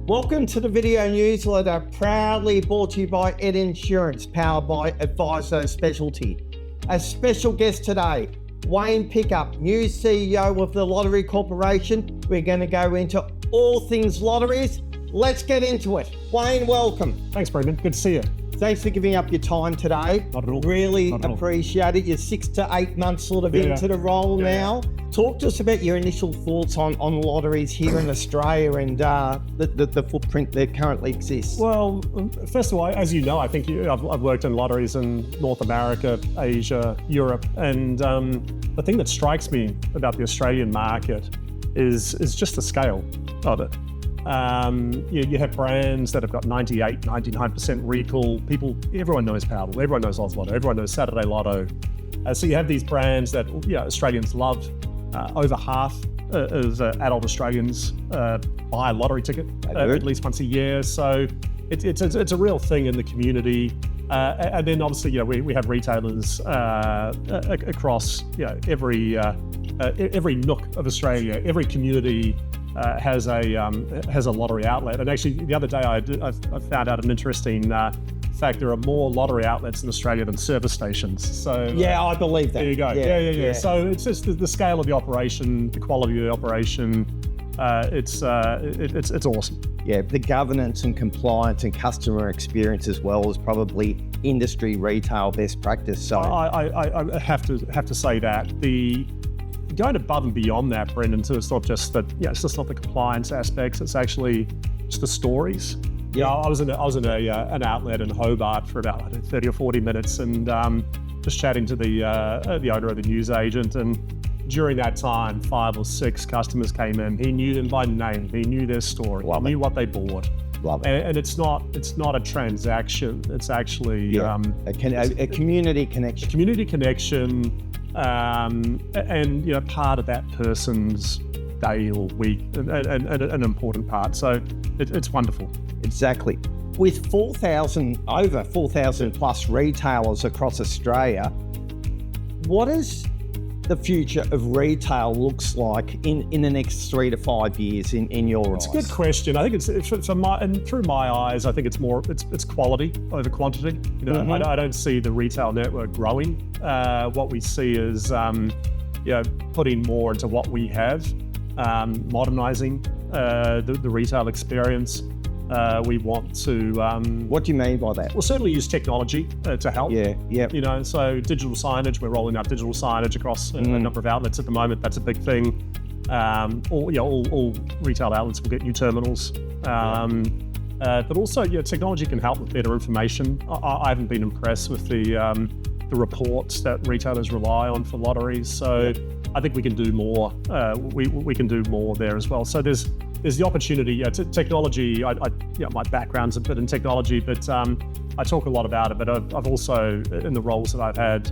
Welcome to the video newsletter, proudly brought to you by Ed Insurance, powered by Advisor Specialty. A special guest today, Wayne Pickup, new CEO of the Lottery Corporation. We're going to go into all things lotteries. Let's get into it. Wayne, welcome. Thanks, Brendan. Good to see you. Thanks for giving up your time today. Not at all. Really Not at all. Appreciate it. You're 6 to 8 months sort of into the role now. Talk to us about your initial thoughts on lotteries here in Australia and the footprint that currently exists. Well, first of all, as you know, I think I've worked in lotteries in North America, Asia, Europe, and the thing that strikes me about the Australian market is just the scale of it. You have brands that have got 98, 99% recall. Everyone knows Powerball, everyone knows Oz Lotto, everyone knows Saturday Lotto. So you have these brands that Australians love. Over half of adult Australians buy a lottery ticket at least once a year. So it's a real thing in the community. And then obviously, we have retailers across every nook of Australia. Every community has a lottery outlet. And actually, the other day I found out an interesting fact. There are more lottery outlets in Australia than service stations. So I believe that. There you go. Yeah. So it's just the scale of the operation, the quality of the operation. It's awesome. Yeah, the governance and compliance and customer experience as well is probably industry retail best practice. So I have to say that going above and beyond that, Brendan. So it's not just that. It's just not the compliance aspects. It's actually just the stories. Yeah, I was in an outlet in Hobart for about 30 or 40 minutes, and just chatting to the owner of the newsagent. And during that time, 5 or 6 customers came in. He knew them by name. He knew their story. He knew what they bought. And it's not a transaction. It's actually a community connection. A community connection, and part of that person's day or week, and an important part. So it's wonderful. Exactly. With over 4,000 plus retailers across Australia, what does the future of retail looks like in the next 3 to 5 years in your eyes? It's a good question. I think it's through my eyes, I think it's more it's quality over quantity. I don't see the retail network growing. What we see is putting more into what we have, modernizing the retail experience. We want to... what do you mean by that? We'll certainly use technology to help. Yeah. So digital signage, we're rolling out digital signage across a number of outlets at the moment. That's a big thing. All retail outlets will get new terminals. But also, technology can help with better information. I haven't been impressed with the reports that retailers rely on for lotteries. So I think we can do more. We can do more there as well. So there's the opportunity. Technology. My background's a bit in technology, but I talk a lot about it. But I've also, in the roles that I've had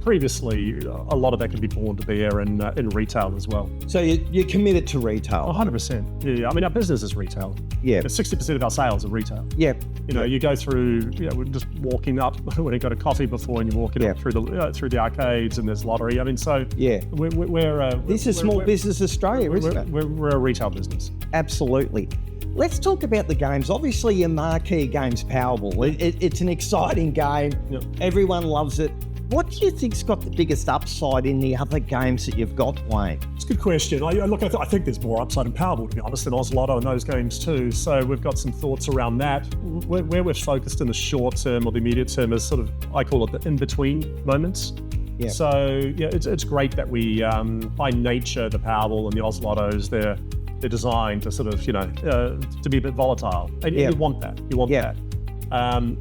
previously, a lot of that can be born to bear in retail as well. So you're committed to retail? 100%. Yeah. I mean, our business is retail. Yeah. 60% of our sales are retail. Yeah. You go through. We're just walking up when you got a coffee before, and you're walking up through the arcades, and there's lottery. I mean, so this is Small Business Australia, isn't it? We're a retail business. Absolutely. Let's talk about the games. Obviously, your marquee game's Powerball. It's an exciting game. Yep. Everyone loves it. What do you think's got the biggest upside in the other games that you've got, Wayne? It's a good question. I think there's more upside in Powerball, to be honest, than Oz Lotto and those games too. So we've got some thoughts around that. Where we're focused in the short term or the immediate term is sort of, I call it the in-between moments. Yeah. So it's great that we, by nature, the Powerball and the Oz Lottos, they're designed to sort of, to be a bit volatile. And you want that. That.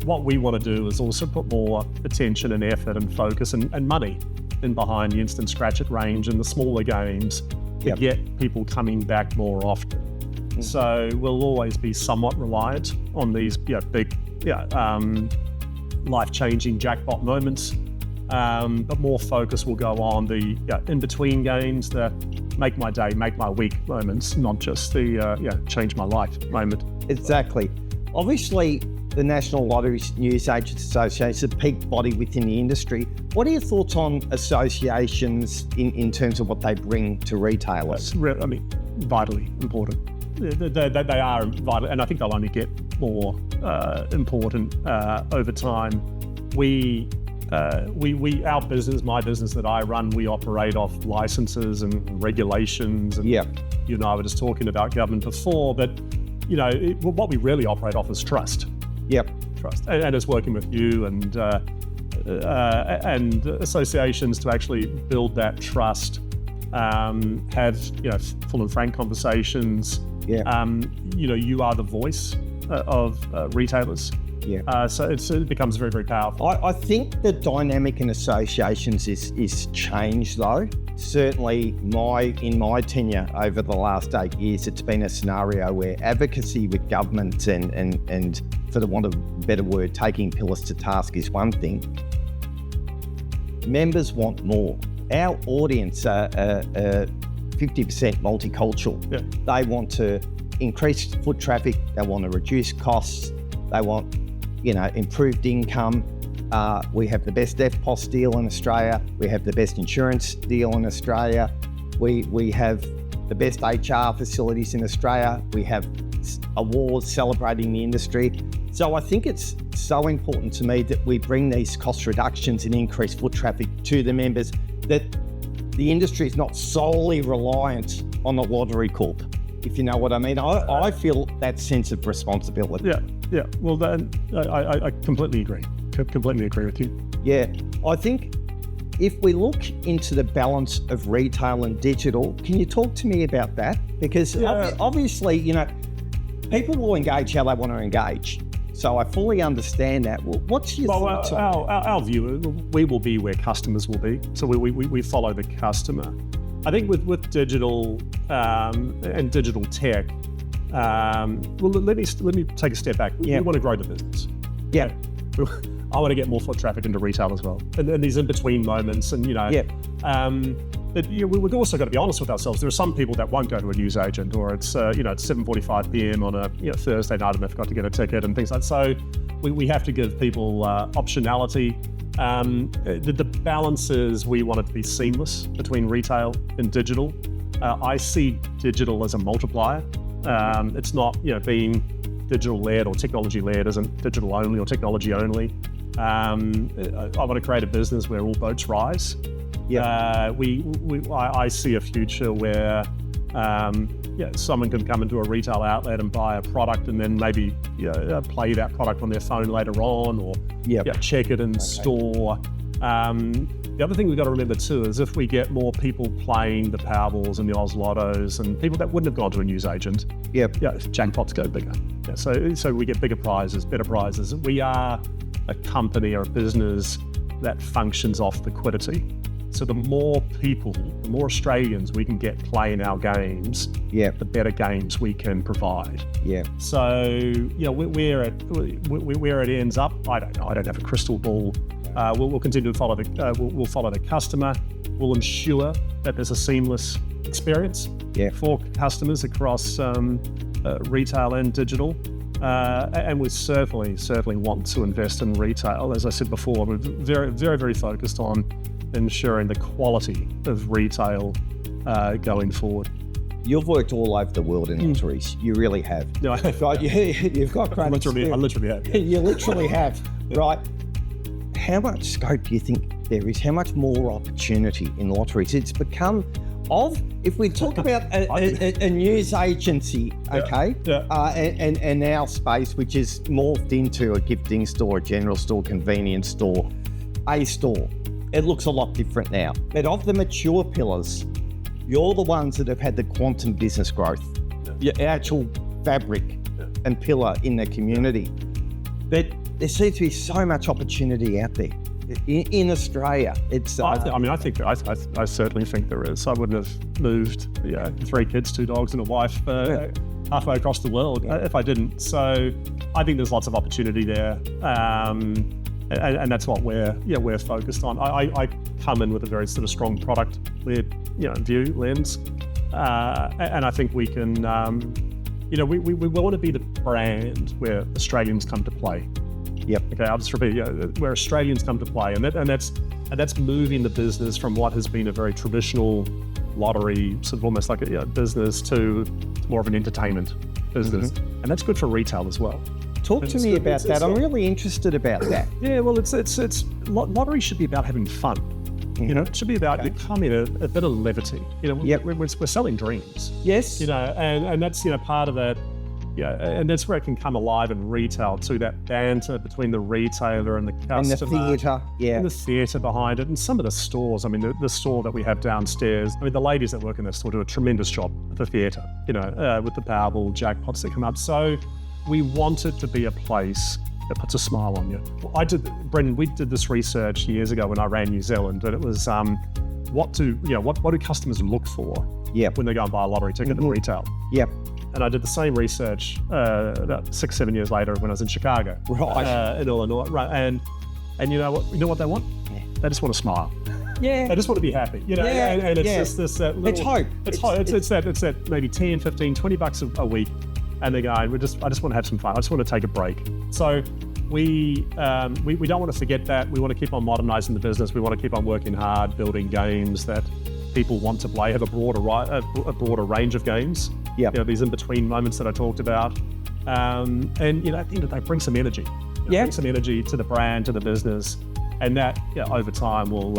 What we want to do is also put more attention and effort and focus and money in behind the instant scratch it range and the smaller games to get people coming back more often. So we'll always be somewhat reliant on these big life-changing jackpot moments, but more focus will go on the in-between games, the make my day, make my week moments, not just the change my life moment. Exactly. Obviously, the National Lottery News Agents Association is a peak body within the industry. What are your thoughts on associations in terms of what they bring to retailers? Vitally important. they are vital, and I think they'll only get more important over time. Our business, my business that I run, we operate off licenses and regulations. And Yeah. you and I were just talking about government before, but what we really operate off is trust. Yep. Trust, and it's working with you and associations to actually build that trust. Have full and frank conversations. Yeah. You are the voice of retailers. Yeah. So it becomes very, very powerful. I think the dynamic in associations is changed though. Certainly in my tenure over the last 8 years, it's been a scenario where advocacy with governments and for the want of a better word, taking pillars to task is one thing. Members want more. Our audience are 50% multicultural. Yeah. They want to increase foot traffic. They want to reduce costs. They want, improved income. We have the best FPOS deal in Australia. We have the best insurance deal in Australia. We have the best HR facilities in Australia. We have awards celebrating the industry. So I think it's so important to me that we bring these cost reductions and increased foot traffic to the members, that the industry is not solely reliant on the Lottery Corp, if you know what I mean. I feel that sense of responsibility. Yeah. Well, then I completely agree. Completely agree with you. Yeah. I think if we look into the balance of retail and digital, can you talk to me about that? Because obviously, people will engage how they want to engage. So I fully understand that. Well, what's your thoughts on that? Our view, we will be where customers will be. So we follow the customer. I think with digital and digital tech, let me take a step back. We want to grow the business. Yeah. I want to get more foot traffic into retail as well. And these in-between moments and, but we've also got to be honest with ourselves. There are some people that won't go to a news agent, or it's it's 7:45 p.m. on a Thursday night and they've got to get a ticket and things like that. So we have to give people optionality. The balance is we want it to be seamless between retail and digital. I see digital as a multiplier. It's not being digital-led or technology-led isn't digital only or technology only. I want to create a business where all boats rise. Yeah. I see a future where someone can come into a retail outlet and buy a product and then maybe play that product on their phone later on, or check it in store. The other thing we've got to remember too is if we get more people playing the Powerballs and the Oz Lottos and people that wouldn't have gone to a news agent, jackpots go bigger. So we get bigger prizes, better prizes. We are a company or a business that functions off liquidity. So the more people, the more Australians we can get playing our games, the better games we can provide. Yeah. So where it ends up, I don't know. I don't have a crystal ball. We'll continue to follow we'll follow the customer. We'll ensure that there's a seamless experience for customers across retail and digital. And we certainly want to invest in retail. As I said before, we're very, very, very focused on ensuring the quality of retail going forward. You've worked all over the world in lotteries. You really have. No, you've got great experience. I literally have. You literally have, right? How much scope do you think there is? How much more opportunity in lotteries? It's become if we talk about a news agency, and our space, which is morphed into a gifting store, a general store, convenience store, a store, it looks a lot different now. But of the mature pillars, you're the ones that have had the quantum business growth, your actual fabric and pillar in the community. But there seems to be so much opportunity out there in Australia. It's. I certainly think there is. I wouldn't have moved 3 kids, 2 dogs, and a wife halfway across the world if I didn't. So I think there's lots of opportunity there, and that's what we're focused on. I come in with a very sort of strong product-led view lens, and I think we can. We want to be the brand where Australians come to play. Yep. Okay, I'll just repeat. Where Australians come to play, and that's moving the business from what has been a very traditional lottery, sort of almost like a business, to more of an entertainment business. And that's good for retail as well. Talk to me about that. I'm really interested about that. Yeah, well, lottery should be about having fun. You know, it should be about becoming a bit of levity. You know, we're selling dreams. Yes. You know, and that's, part of that. Yeah, and that's where it can come alive in retail too, that banter between the retailer and the customer. And the theatre, And the theatre behind it. And some of the stores, I mean, the store that we have downstairs, I mean, the ladies that work in that store do a tremendous job at the theatre, with the Powerball jackpots that come up. So we want it to be a place that puts a smile on you. Brendan, we did this research years ago when I ran New Zealand, and it was what do customers look for when they go and buy a lottery ticket at retail? Yep. And I did the same research about 6-7 years later when I was in Chicago, in Illinois. Right, and you know what? You know what they want? They just want to smile. Yeah. They just want to be happy. And it's just this little, it's hope. It's hope. It's that maybe 10, 15, 20 bucks a week, and they're going, I just want to have some fun. I just want to take a break. So we don't want to forget that. We want to keep on modernizing the business. We want to keep on working hard, building games that people want to play, have a broader range of games. These in-between moments that I talked about. And at the end of the day, bring some energy. Bring some energy to the brand, to the business. And that, over time will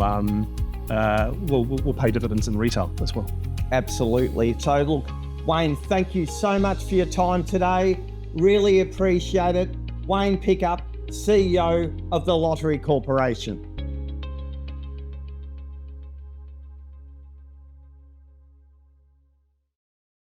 pay dividends in retail as well. Absolutely. So look, Wayne, thank you so much for your time today. Really appreciate it. Wayne Pickup, CEO of the Lottery Corporation.